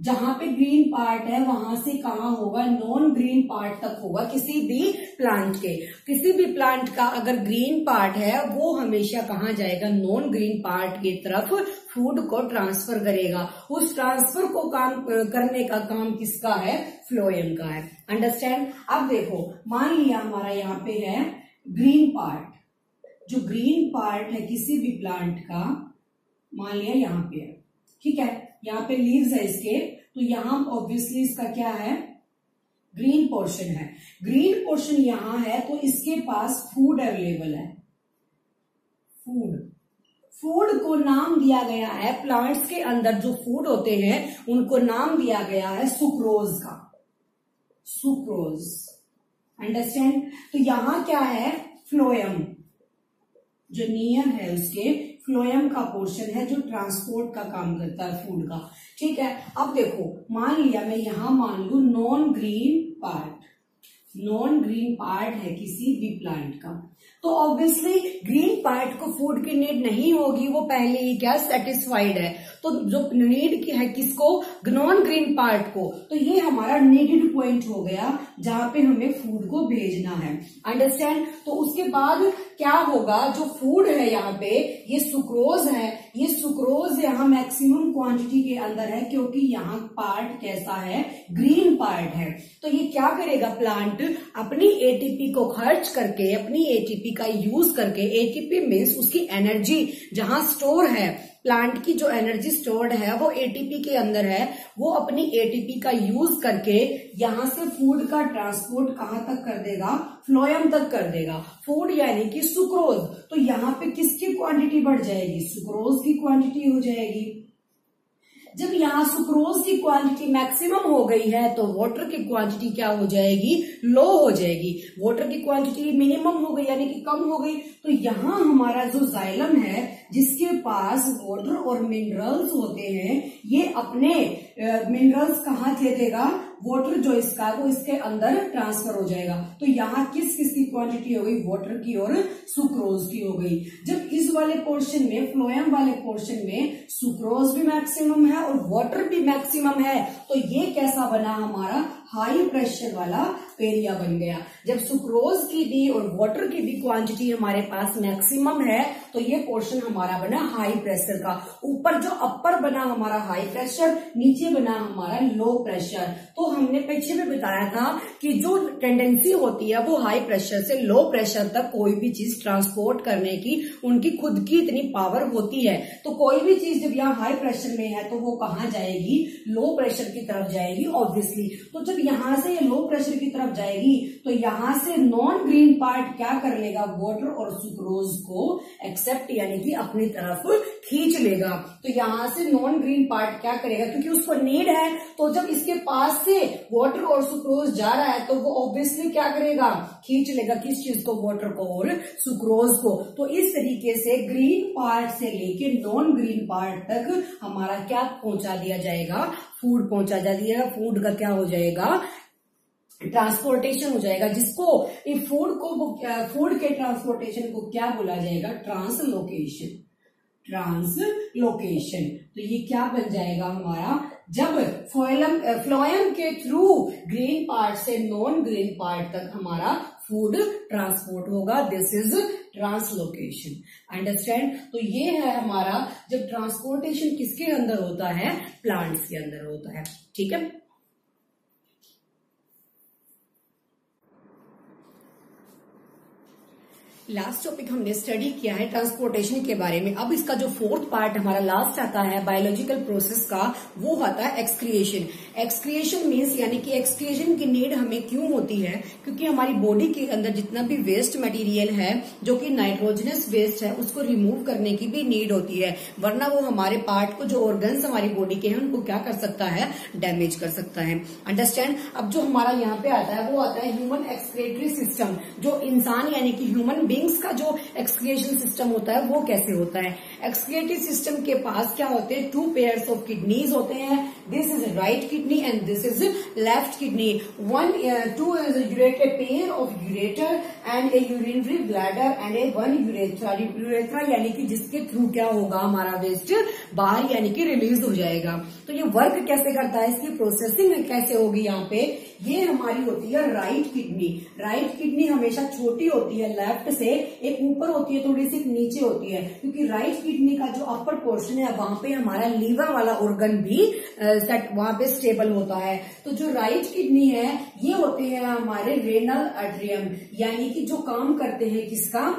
जहां पे ग्रीन पार्ट है वहां से कहाँ होगा, नॉन ग्रीन पार्ट तक होगा किसी भी प्लांट के। किसी भी प्लांट का अगर ग्रीन पार्ट है वो हमेशा कहाँ जाएगा, नॉन ग्रीन पार्ट की तरफ फूड को ट्रांसफर करेगा। उस ट्रांसफर को काम करने का काम किसका है, फ्लोएम का है। अंडरस्टैंड। अब देखो मान लिया हमारा यहाँ पे है ग्रीन पार्ट, जो ग्रीन पार्ट है किसी भी प्लांट का, मान लिया यहाँ पे है, ठीक है, यहाँ पे लीव्स है इसके, तो यहाँ ऑब्वियसली इसका क्या है, ग्रीन पोर्शन है। ग्रीन पोर्शन यहाँ है तो इसके पास फूड अवेलेबल है। फूड को नाम दिया गया है, प्लांट्स के अंदर जो फूड होते हैं उनको नाम दिया गया है सुक्रोज का, सुक्रोज। अंडरस्टैंड। तो यहाँ क्या है, फ्लोएम, जो नियर है उसके फ्लोएम का पोर्शन है जो ट्रांसपोर्ट का काम करता है फूड का। ठीक है। अब देखो मान लिया मैं यहां मान लू non green part, non green part है किसी भी प्लांट का, तो ऑब्वियसली ग्रीन पार्ट को फूड की नीड नहीं होगी, वो पहले ही क्या सेटिस्फाइड है। तो जो नीड की है किसको, नॉन ग्रीन पार्ट को, तो ये हमारा नीडेड पॉइंट हो गया जहां पे हमें फूड को भेजना है। अंडरस्टैंड। तो उसके बाद क्या होगा, जो फूड है यहाँ पे ये सुक्रोज है, ये सुक्रोज यहाँ मैक्सिमम क्वांटिटी के अंदर है क्योंकि यहाँ पार्ट कैसा है, ग्रीन पार्ट है। तो ये क्या करेगा, प्लांट अपनी एटीपी को खर्च करके, अपनी एटीपी का यूज करके, एटीपी मीन्स उसकी एनर्जी जहां स्टोर है, प्लांट की जो एनर्जी स्टोर्ड है वो एटीपी के अंदर है, वो अपनी एटीपी का यूज करके यहां से फूड का ट्रांसपोर्ट कहां तक कर देगा, फ्लोएम तक कर देगा। फूड यानी कि सुक्रोज। तो यहाँ पे किसकी क्वांटिटी बढ़ जाएगी, सुक्रोज की क्वांटिटी हो जाएगी। जब यहाँ सुक्रोज की क्वांटिटी मैक्सिमम हो गई है तो वाटर की क्वांटिटी क्या हो जाएगी, लो हो जाएगी। वाटर की क्वांटिटी मिनिमम हो गई यानी कि कम हो गई। तो यहाँ हमारा जो जाइलम है जिसके पास वाटर और मिनरल्स होते हैं, ये अपने मिनरल्स कहाँ दे देगा, वाटर जो इसका वो इसके अंदर ट्रांसफर हो जाएगा। तो यहाँ किस किस की क्वांटिटी हो गई, वाटर की और सुक्रोज की हो गई। जब इस वाले पोर्शन में, फ्लोएम वाले पोर्शन में सुक्रोज भी मैक्सिमम है और वाटर भी मैक्सिमम है, तो ये कैसा बना हमारा, हाई प्रेशर वाला एरिया बन गया। जब सुक्रोज की भी और वाटर की भी क्वांटिटी हमारे पास मैक्सिमम है तो ये पोर्शन हमारा बना हाई प्रेशर का। ऊपर जो अपर बना हमारा हाई प्रेशर, नीचे बना हमारा लो प्रेशर। तो हमने पीछे भी बताया था कि जो टेंडेंसी होती है वो हाई प्रेशर से लो प्रेशर तक कोई भी चीज ट्रांसपोर्ट करने की उनकी खुद की इतनी पावर होती है। तो कोई भी चीज जब यहाँ हाई प्रेशर में है तो वो कहाँ जाएगी, लो प्रेशर की तरफ जाएगी ऑब्वियसली। तो जब यहाँ से ये लो प्रेशर की तरफ जाएगी तो यहाँ से नॉन ग्रीन पार्ट क्या कर लेगा, वाटर और सुक्रोज को एक्सेप्ट यानी कि अपनी तरफ खींच लेगा। तो यहाँ से नॉन ग्रीन पार्ट क्या करेगा, क्योंकि उसको नीड है, तो जब इसके पास से वाटर और सुक्रोज जा रहा है तो वो ऑब्वियसली क्या करेगा, खींच लेगा किस चीज को, वाटर को और सुक्रोज को। तो इस तरीके से ग्रीन पार्ट से लेके नॉन ग्रीन पार्ट तक हमारा क्या पहुंचा दिया जाएगा, फूड पहुंचा जाएगा। फूड का क्या हो जाएगा, ट्रांसपोर्टेशन हो जाएगा, जिसको फूड के ट्रांसपोर्टेशन को क्या बोला जाएगा, ट्रांसलोकेशन। ट्रांसलोकेशन। तो ये क्या बन जाएगा हमारा, जब फ्लोएम के थ्रू ग्रीन पार्ट से नॉन ग्रीन पार्ट तक हमारा फूड ट्रांसपोर्ट होगा, दिस इज ट्रांसलोकेशन। अंडरस्टैंड। तो ये है हमारा जब ट्रांसपोर्टेशन किसके अंदर होता है, प्लांट्स के अंदर होता है। ठीक है। लास्ट टॉपिक हमने स्टडी किया है ट्रांसपोर्टेशन के बारे में। अब इसका जो फोर्थ पार्ट हमारा लास्ट आता है बायोलॉजिकल प्रोसेस का, वो आता है एक्सक्रिएशन। एक्सक्रिएशन मीन्स यानी कि एक्सक्रिएशन की नीड हमें क्यों होती है, क्योंकि हमारी बॉडी के अंदर जितना भी वेस्ट मटेरियल है जो कि नाइट्रोजनस वेस्ट है उसको रिमूव करने की भी नीड होती है, वरना वो हमारे पार्ट को, जो ऑर्गन्स हमारी बॉडी के हैं उनको क्या कर सकता है, डैमेज कर सकता है। अंडरस्टैंड। अब जो हमारा यहाँ पे आता है वो आता है ह्यूमन एक्सक्रेटरी सिस्टम। जो इंसान यानी कि ह्यूमन बींग विंग्स का जो एक्सक्रिएशन सिस्टम होता है वो कैसे होता है। एक्सक्रिएटरी सिस्टम के पास क्या होते हैं, 2 पेयर्स ऑफ किडनीज होते हैं। This is right kidney and this is left kidney. 2 is a pair of ureter and a urinary bladder and a 1 urethra। urethra यानी कि जिसके थ्रू क्या होगा, हमारा वेस्ट बाहर यानी कि रिलीज हो जाएगा। तो ये वर्क कैसे करता है, इसकी प्रोसेसिंग कैसे होगी, यहाँ पे ये हमारी होती है राइट किडनी। राइट किडनी हमेशा छोटी होती है लेफ्ट से, एक ऊपर होती है थोड़ी सी नीचे होती है, क्योंकि राइट किडनी का जो अपर पोर्शन है वहां पे हमारा लीवर वाला ऑर्गन भी वहां पे स्टेबल होता है। तो जो राइट किडनी है ये होते हैं हमारे रेनल आर्टरियम, यानी कि जो काम करते हैं किसका,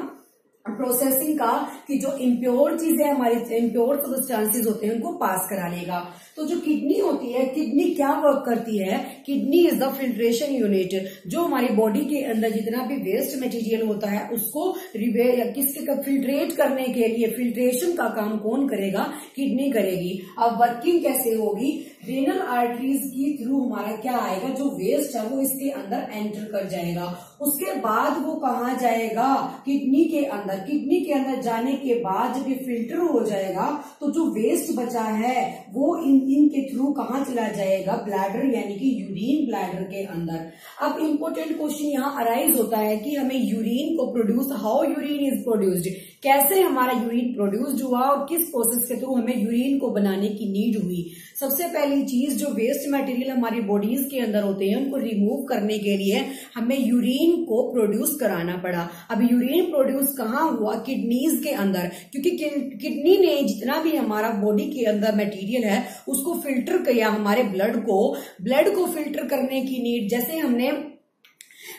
प्रोसेसिंग का, कि जो इम्प्योर चीजें हमारी इम्प्योर सब्सटेंसेस होते हैं उनको पास कराने का। तो जो किडनी होती है, किडनी क्या वर्क करती है, kidney is the filtration unit. जो हमारी बॉडी के अंदर जितना भी वेस्ट मटेरियल होता है उसको किसके फिल्ट्रेट करने के लिए, फिल्ट्रेशन का काम कौन करेगा, किडनी करेगी। अब वर्किंग कैसे होगी, रेनल आर्टरीज की थ्रू हमारा क्या आएगा, जो वेस्ट है वो इसके अंदर एंटर कर जाएगा। उसके बाद वो कहाँ जाएगा, किडनी के अंदर। किडनी के अंदर जाने के बाद जब ये फिल्टर हो जाएगा तो जो वेस्ट बचा है वो इनके थ्रू कहाँ चला जाएगा, ब्लैडर यानी कि यूरिन ब्लैडर के अंदर। अब इम्पोर्टेंट क्वेश्चन यहाँ अराइज होता है कि हमें यूरिन को produce, how urine is produced, कैसे हमारा यूरिन प्रोड्यूस्ड हुआ और किस प्रोसेस के थ्रू हमें यूरिन को बनाने की नीड हुई। सबसे पहली चीज, जो वेस्ट मटेरियल हमारी बॉडीज के अंदर होते हैं उनको रिमूव करने के लिए हमें यूरिन को प्रोड्यूस कराना पड़ा। अब यूरिन प्रोड्यूस कहाँ हुआ, किडनीज के अंदर, क्योंकि किडनी ने जितना भी हमारा बॉडी के अंदर मटेरियल है उसको फिल्टर किया, हमारे ब्लड को फिल्टर करने की नीड। जैसे हमने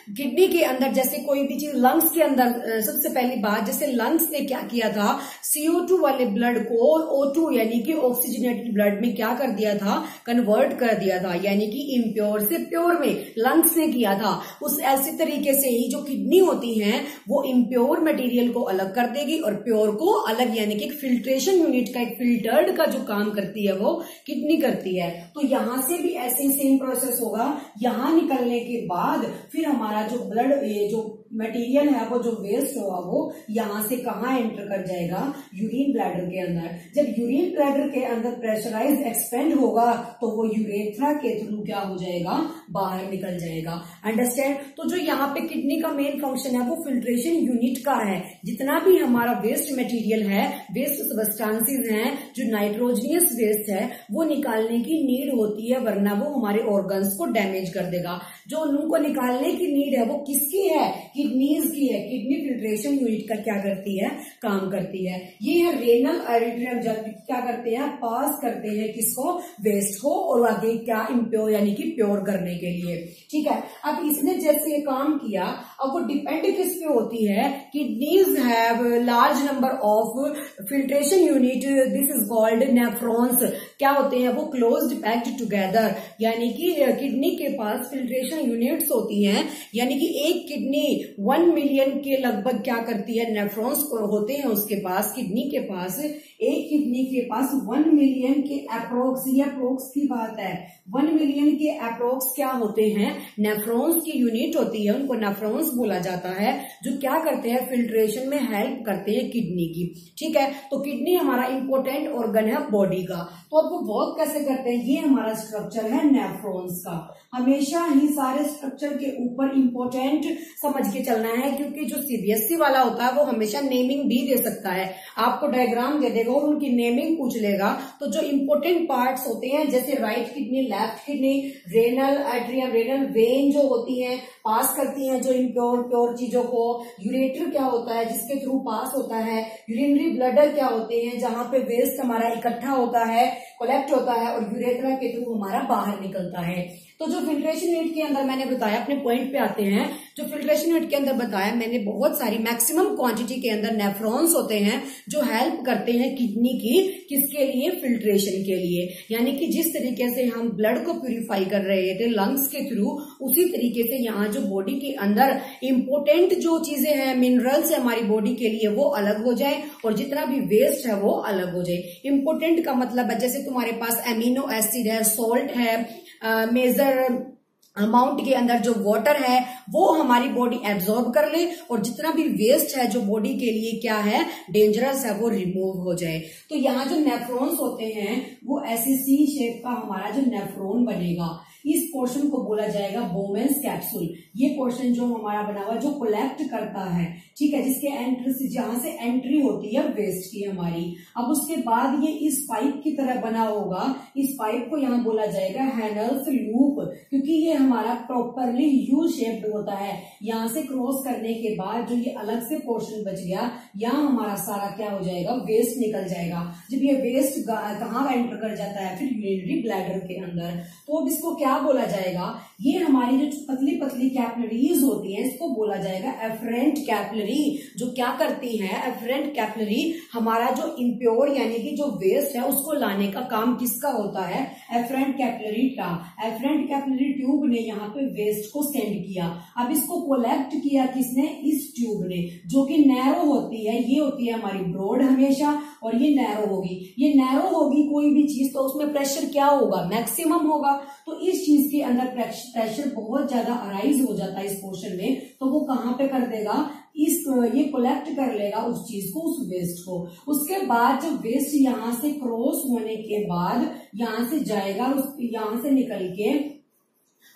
किडनी के अंदर जैसे कोई भी चीज, लंग्स के अंदर सबसे पहली बात, जैसे लंग्स ने क्या किया था, CO2 वाले ब्लड को O2 यानी कि ऑक्सीजनेटेड ब्लड में क्या कर दिया था, कन्वर्ट कर दिया था, यानी कि इम्प्योर से प्योर में लंग्स ने किया था। उस ऐसे तरीके से ही जो किडनी होती हैं वो इम्प्योर मटेरियल को अलग कर देगी और प्योर को अलग, यानी कि एक फिल्ट्रेशन यूनिट का, एक फिल्टर्ड का जो काम करती है वो किडनी करती है। तो यहां से भी ऐसे ही सेम प्रोसेस होगा। यहां निकलने के बाद फिर हमारा जो ब्लड, ये जो मटेरियल है वो जो वेस्ट होगा वो यहां से कहां एंटर कर जाएगा, यूरिन ब्लैडर के अंदर। जब यूरिन ब्लैडर के अंदर प्रेशराइज एक्सपेंड होगा तो वो यूरेथ्रा के थ्रू क्या हो जाएगा, बाहर निकल जाएगा। अंडरस्टैंड। तो जो यहाँ पे किडनी का मेन फंक्शन है वो फिल्ट्रेशन यूनिट का है। जितना भी हमारा वेस्ट मटेरियल है, वेस्ट सब्सटेंसेस हैं, जो नाइट्रोजनियस वेस्ट है वो निकालने की नीड होती है, वरना वो हमारे ऑर्गन्स को डैमेज कर देगा। जो उनको निकालने की नीड है वो किसकी है, किडनीज की है। किडनी फिल्ट्रेशन यूनिट का क्या करती है, काम करती है। ये है रेनल आर्टरियम, जब क्या करते हैं, पास करते हैं किसको, वेस्ट को, और आगे क्या, इम्प्योर यानी कि प्योर करने के लिए। ठीक है। अब इसने जैसे ये काम किया, अब वो डिपेंड किस पे होती है, kidneys have large number of filtration unit, this is called nephrons. क्या होते हैं, वो क्लोज्ड पैक्ड टुगेदर, यानी कि किडनी के पास फिल्ट्रेशन यूनिट्स होती हैं, यानी कि एक किडनी 1 मिलियन के लगभग क्या करती है, नेफ्रॉन्स होते हैं उसके पास, किडनी के पास, एक किडनी के पास 1 मिलियन के अप्रोक्स, ये अप्रोक्स की बात है, 1 मिलियन के अप्रोक्स क्या होते हैं, नेफ्रॉन्स की यूनिट होती है, उनको नेफ्रॉन्स बोला जाता है, जो क्या करते हैं, फिल्ट्रेशन में हेल्प करते हैं किडनी की। ठीक है। तो किडनी हमारा इंपॉर्टेंट ऑर्गन है बॉडी का। तो अब वो वर्क कैसे करते हैं, ये हमारा स्ट्रक्चर है नेफ्रॉन्स का। हमेशा ही सारे स्ट्रक्चर के ऊपर इंपॉर्टेंट समझ के चलना है, क्योंकि जो CBSE वाला होता है वो हमेशा नेमिंग भी दे सकता है, आपको डायग्राम दे देगा और उनकी नेमिंग पूछ लेगा। तो जो इंपॉर्टेंट पार्ट्स होते हैं, जैसे right kidney, left kidney, renal atrium, renal vein जो होती है पास करती हैं जो प्योर चीजों को, यूरेटर क्या होता है जिसके थ्रू पास होता है, यूरिनरी ब्लडर क्या होते हैं जहां पे वेस्ट हमारा इकट्ठा होता है, कलेक्ट होता है, और यूरेथ्रा के थ्रू हमारा बाहर निकलता है। तो जो फिल्ट्रेशन यूनिट के अंदर मैंने बताया, अपने पॉइंट पे आते हैं, जो फिल्ट्रेशन यूनिट के अंदर बताया मैंने, बहुत सारी मैक्सिमम क्वांटिटी के अंदर नेफ्रॉन्स होते हैं जो हेल्प करते हैं किडनी की, किसके लिए, फिल्ट्रेशन के लिए। यानी कि जिस तरीके से हम ब्लड को प्यूरिफाई कर रहे थे लंग्स के थ्रू, उसी तरीके से यहाँ जो बॉडी के अंदर इंपोर्टेंट जो चीजें हैं, मिनरल्स है हमारी बॉडी के लिए, वो अलग हो जाए और जितना भी वेस्ट है वो अलग हो जाए। इंपोर्टेंट का मतलब है जैसे तुम्हारे पास एमिनो एसिड है, सॉल्ट है, मेजर अमाउंट के अंदर जो वाटर है वो हमारी बॉडी एब्जॉर्ब कर ले और जितना भी वेस्ट है जो बॉडी के लिए क्या है डेंजरस है वो रिमूव हो जाए। तो यहाँ जो नेफ्रॉन्स होते हैं वो ऐसे सी शेप का हमारा जो नेफ्रॉन बनेगा, इस पोर्शन को बोला जाएगा बोवेन्स कैप्सूल। ये पोर्शन जो हमारा बना हुआ जो कलेक्ट करता है, ठीक है, जिसके एंट्री जहां से एंट्री होती है वेस्ट की हमारी। अब उसके बाद ये इस पाइप की तरह बना होगा, इस पाइप को यहाँ बोला जाएगा हैनल्स लूप, क्योंकि ये हमारा प्रॉपरली यू शेप्ड होता है। यहाँ से क्रॉस करने के बाद जो ये अलग से पोर्शन बच गया, यहाँ हमारा सारा क्या हो जाएगा वेस्ट निकल जाएगा। जब ये वेस्ट कहाँ एंटर कर जाता है फिर यूरिनरी ब्लैडर के अंदर, तो अब इसको क्या बोला जाएगा, ये हमारी जो पतली पतली कैपिलरीज होती हैं इसको बोला जाएगा एफरेंट कैपिलरी। जो क्या करती है एफरेंट कैपिलरी, हमारा जो इम्प्योर यानी कि जो वेस्ट है उसको लाने का काम किसका होता है, एफरेंट कैपिलरी का। एफरेंट कैपिलरी ट्यूब ने यहाँ पे वेस्ट को सेंड किया। अब इसको कलेक्ट किया किसने, इस ट्यूब ने, जो कि नैरो होती है। ये होती है हमारी ब्रॉड हमेशा और ये नैरो होगी। ये नैरो होगी कोई भी चीज तो उसमें प्रेशर क्या होगा, मैक्सिमम होगा। तो इस चीज के अंदर प्रेशर बहुत ज्यादा अराइज हो जाता है इस पोर्शन में, तो वो कहाँ पे कर देगा, ये कलेक्ट कर लेगा उस चीज को, उस वेस्ट को। उसके बाद जब वेस्ट यहाँ से क्रॉस होने के बाद यहाँ से जाएगा, यहाँ से निकल के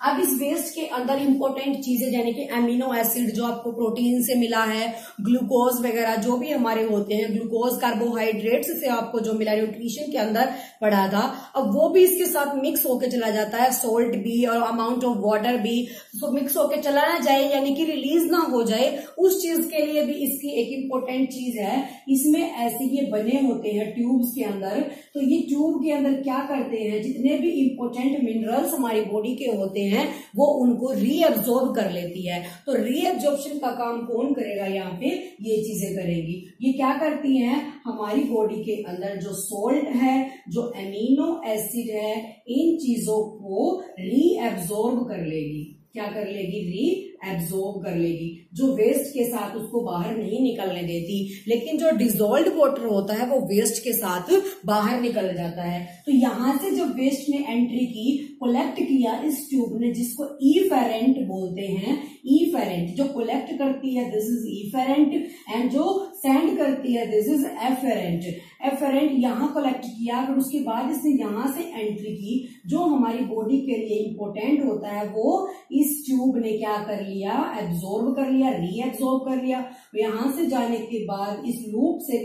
अब इस वेस्ट के अंदर इंपॉर्टेंट चीजें यानी कि एमिनो एसिड जो आपको प्रोटीन से मिला है, ग्लूकोज वगैरह जो भी हमारे होते हैं, ग्लूकोज कार्बोहाइड्रेट्स से आपको जो मिला न्यूट्रिशन के अंदर पढ़ा था, अब वो भी इसके साथ मिक्स होके चला जाता है, सोल्ट भी और अमाउंट ऑफ वाटर भी। तो मिक्स होके चला ना जाए यानी कि रिलीज ना हो जाए, उस चीज के लिए भी इसकी एक इम्पोर्टेंट चीज है, इसमें ऐसे ये बने होते हैं ट्यूब्स के अंदर। तो ये ट्यूब के अंदर क्या करते हैं, जितने भी इम्पोर्टेंट मिनरल्स हमारी बॉडी के होते हैं वो उनको रीअब्सॉर्ब कर लेती है। तो रीअब्सॉर्प्शन का काम कौन करेगा, यहाँ पे ये चीजें करेंगी। ये क्या करती हैं, हमारी बॉडी के अंदर जो सोल्ट है, जो एमिनो एसिड है, इन चीजों को रीअब्सॉर्ब कर लेगी। क्या कर लेगी, रीअब्सॉर्ब कर लेगी। जो वेस्ट के साथ उसको बाहर नहीं निकलने देती, लेकिन जो डिसॉल्व्ड वाटर होता है वो वेस्ट के साथ बाहर निकल जाता है। तो यहां से जब वेस्ट ने एंट्री की, कलेक्ट किया इस ट्यूब ने, जिसको इफेरेंट बोलते हैं। इफेरेंट जो कलेक्ट करती है दिस इज इफेरेंट, एंड जो सेंड करती है दिस इज एफेरेंट। एफेरेंट यहाँ कलेक्ट किया, फिर उसके बाद इसने यहाँ से एंट्री की। जो हमारी बॉडी के लिए इंपॉर्टेंट होता है वो इस ट्यूब ने क्या कर लिया, एब्जॉर्ब कर लिया, रीएब्जॉर्ब कर लिया। यहाँ से जाने के बाद, इस लूप से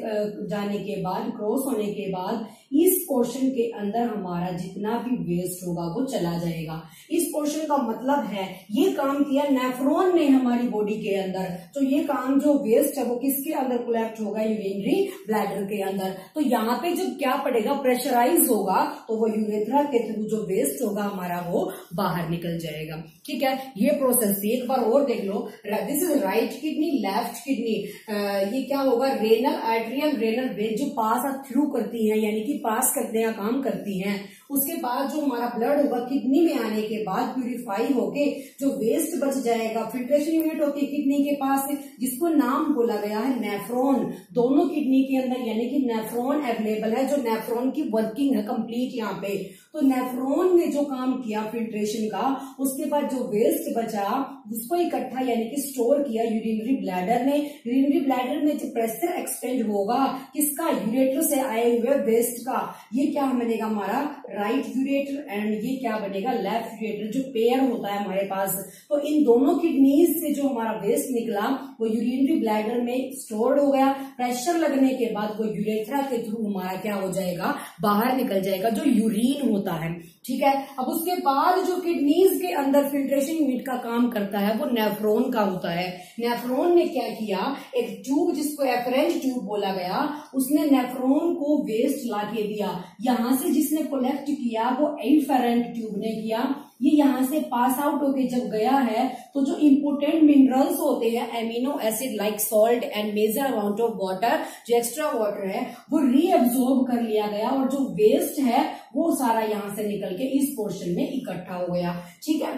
जाने के बाद, क्रॉस होने के बाद इस पोर्शन के अंदर हमारा जितना भी वेस्ट होगा वो चला जाएगा। इस पोर्शन का मतलब है ये काम किया नेफ्रॉन ने हमारी बॉडी के अंदर। तो ये काम जो वेस्ट है वो किसके अंदर कलेक्ट होगा, यूरिनरी ब्लैडर के अंदर। तो यहाँ पे जब क्या पड़ेगा, प्रेशराइज होगा, तो वो यूरेथ्रा के थ्रू जो वेस्ट होगा हमारा वो बाहर निकल जाएगा। ठीक है, ये प्रोसेस थी। एक बार और देख लो, this is right kidney, left kidney. ये क्या होगा, रेनल आर्टरियल रेनल वेन जो पास थ्रू करती है, यानी कि पास करते हैं, काम करती हैं। उसके बाद जो हमारा ब्लड होगा किडनी में आने के बाद प्यूरिफाई होके जो वेस्ट बच जाएगा, फिल्ट्रेशन यूनिट होती है किडनी के पास, जिसको नाम बोला गया है नेफ्रॉन। दोनों किडनी के अंदर यानी कि नेफ्रॉन अवेलेबल है, जो नेफ्रॉन की वर्किंग है कंप्लीट यहाँ पे। तो नेफ्रॉन ने जो काम किया फिल्ट्रेशन का, उसके बाद जो वेस्ट बचा उसको इकट्ठा यानी कि स्टोर किया यूरिनरी ब्लैडर ने। यूरिनरी ब्लैडर में जो प्रेशर एक्सपेंड होगा किसका, यूरेटर से आए हुए वेस्ट का, ये क्या बनेगा हमारा राइट यूरेटर, एंड ये क्या बनेगा लेफ्ट यूरेटर, जो पेयर होता है हमारे पास। तो इन दोनों किडनीज से जो हमारा वेस्ट निकला वो यूरिनरी ब्लैडर में स्टोर्ड हो गया। प्रेशर लगने के बाद वो यूरेथ्रा के थ्रू हमारा क्या हो जाएगा, बाहर निकल जाएगा, जो यूरिन होता है। ठीक है, अब उसके बाद जो किडनीज के अंदर फिल्ट्रेशन यूनिट का काम करता है वो नेफ्रॉन का होता है। नेफ्रॉन ने क्या किया, एक ट्यूब जिसको एफरेंट ट्यूब बोला गया, उसने नेफ्रॉन को वेस्ट ला के दिया। यहां से जिसने कलेक्ट किया वो एफरेंट ट्यूब ने किया। ये यहाँ से पास आउट होके जब गया है तो जो इम्पोर्टेंट मिनरल्स होते हैं, amino acid like salt and major amount of water, जो एक्स्ट्रा वाटर है वो रीअब्सॉर्ब कर लिया गया, और जो वेस्ट है वो सारा यहाँ से निकल के इस पोर्शन में इकट्ठा हो गया। ठीक है,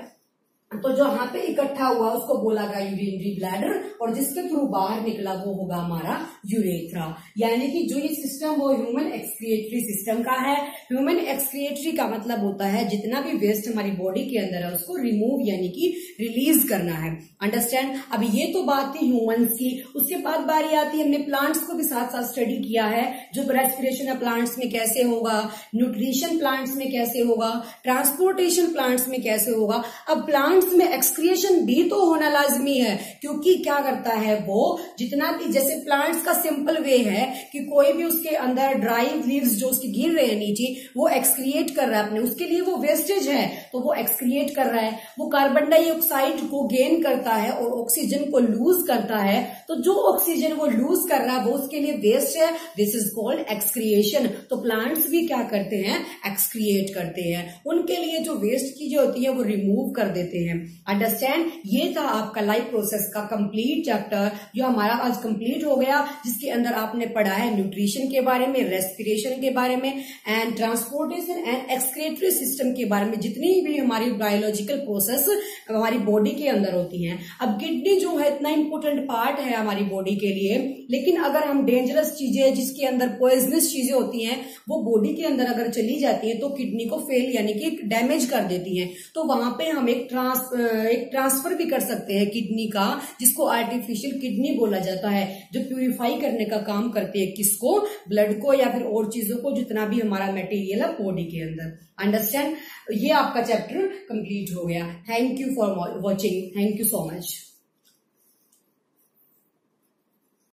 तो जो यहाँ पे इकट्ठा हुआ उसको बोला गया यूरिनरी ब्लैडर, और जिसके थ्रू बाहर निकला वो होगा हमारा यूरेथ्रा। यानी कि जो ये सिस्टम वो ह्यूमन एक्सक्रिएटरी सिस्टम का है। ह्यूमन एक्सक्रिएटरी का मतलब होता है जितना भी वेस्ट हमारी बॉडी के अंदर है उसको रिमूव यानी कि रिलीज करना है। अंडरस्टैंड। अब ये तो बात थी ह्यूमंस की। उसके बाद बारी आती है, हमने प्लांट्स को भी साथ साथ स्टडी किया है, जो रेस्पिरेशन है प्लांट्स में कैसे होगा, न्यूट्रिशन प्लांट्स में कैसे होगा, ट्रांसपोर्टेशन प्लांट्स में कैसे होगा। अब प्लांट्स में एक्सक्रिएशन भी तो होना लाजमी है, क्योंकि क्या करता है वो जितना भी, जैसे प्लांट्स का सिंपल वे है कि कोई भी उसके अंदर ड्राई लीव्स जो उसके गिर रहे हैं नीचे वो एक्सक्रिएट कर रहा है अपने, उसके लिए वो वेस्टेज है तो वो एक्सक्रिएट कर रहा है। वो कार्बन डाइऑक्साइड को गेन करता है और ऑक्सीजन को लूज करता है, तो जो ऑक्सीजन वो लूज कर रहा है वो उसके लिए वेस्ट है। This is called excretion. तो प्लांट्स भी क्या करते हैं, एक्सक्रिएट करते हैं, उनके लिए जो वेस्ट चीजें होती है वो रिमूव कर देते हैं। अंडरस्टैंड। ये था आपका लाइफ प्रोसेस का कंप्लीट चैप्टर जो हमारा आज कंप्लीट हो गया, जिसके अंदर आपने पढ़ा है न्यूट्रिशन के बारे में, रेस्पिरेशन के बारे में, and transportation and excretory system के बारे में, जितनी भी हमारी बायोलॉजिकल प्रोसेस हमारी बॉडी के अंदर होती हैं। अब किडनी जो है इतना इंपॉर्टेंट पार्ट है हमारी बॉडी के लिए, लेकिन अगर हम डेंजरस चीजें जिसके अंदर पॉइजनस चीजें होती हैं वो बॉडी के अंदर अगर चली जाती है तो किडनी को फेल यानी कि डैमेज कर देती है। तो वहां पे हम एक ट्रांसफर भी कर सकते हैं किडनी का, जिसको आर्टिफिशियल किडनी बोला जाता है, जो प्यूरिफाई करने का काम करती है, किसको, ब्लड को या फिर और चीजों को, जितना भी हमारा मटेरियल है बॉडी के अंदर। अंडरस्टैंड। ये आपका चैप्टर कंप्लीट हो गया। Thank you for watching. Thank you so much.